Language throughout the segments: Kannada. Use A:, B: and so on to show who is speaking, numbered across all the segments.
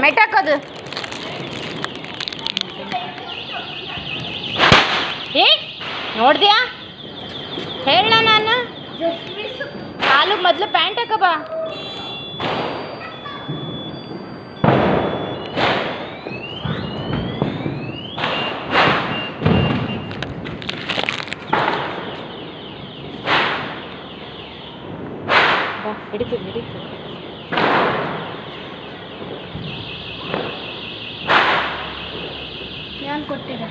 A: ಮೆಟ್ಟಾಕೋದು ಏ ನೋಡ್ದ್ಯಾ ಹೇಳ ನಾನು ಕಾಲು ಮೊದಲು ಪ್ಯಾಂಟ್ ಹಾಕ ಬಾ ಹಿಡಿತು
B: ನಾನು ಕೊಟ್ಟಿದ್ದೆ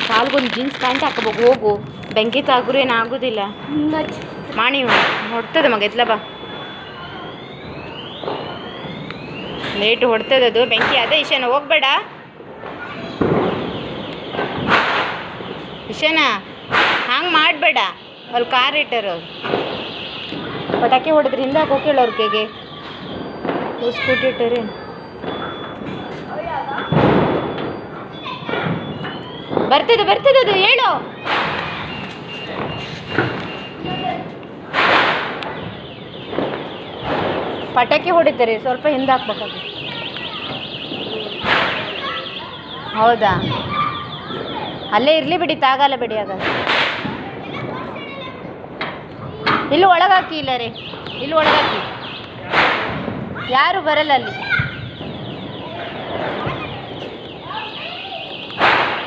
A: ಕಾಲ್ಗೊಂದು ಜೀನ್ಸ್ ಪ್ಯಾಂಟ್ ಹಾಕಬೇಕು ಹೋಗು ಬೆಂಕಿ ತಾಗ್ರು ಏನಾಗೋದಿಲ್ಲ ಮಾಡಿ ಹೊಡ್ತದೆ ಮಗ ಎತ್ಲ ಬಾ ಲೇಟು ಹೊಡ್ತದದು ಬೆಂಕಿ ಅದೇ ಇಶಾನ ಹೋಗ್ಬೇಡ ಇಶಾನ ಹಂಗೆ ಮಾಡಬೇಡ ಅಲ್ಲಿ ಕಾರ್ ಇಟ್ಟರು ಪಟಾಕಿ ಹೊಡೆದ್ರಿಂದ ಹೋಗಿಲ್ಲ ಅವ್ರಿಗೆ ಸ್ಕೂಟಿ ಇಟ್ಟರಿ ಬರ್ತದೆ ಅದು ಹೇಳು ಪಟಾಕಿ ಹೊಡಿತಾರೆ ಸ್ವಲ್ಪ ಹಿಂದೆ ಹಾಕ್ಬೇಕಾಗಿ ಹೌದಾ ಅಲ್ಲೇ ಇರಲಿ ಬಿಡಿ ತಾಗಲ್ಲ ಬಿಡಿ ಆಗ ಇಲ್ಲಿ ಒಳಗಾಕಿ ಇಲ್ಲ ರೀ ಇಲ್ಲಿ ಒಳಗಾಕಿ ಯಾರು ಬರಲ್ಲ ಅಲ್ಲಿ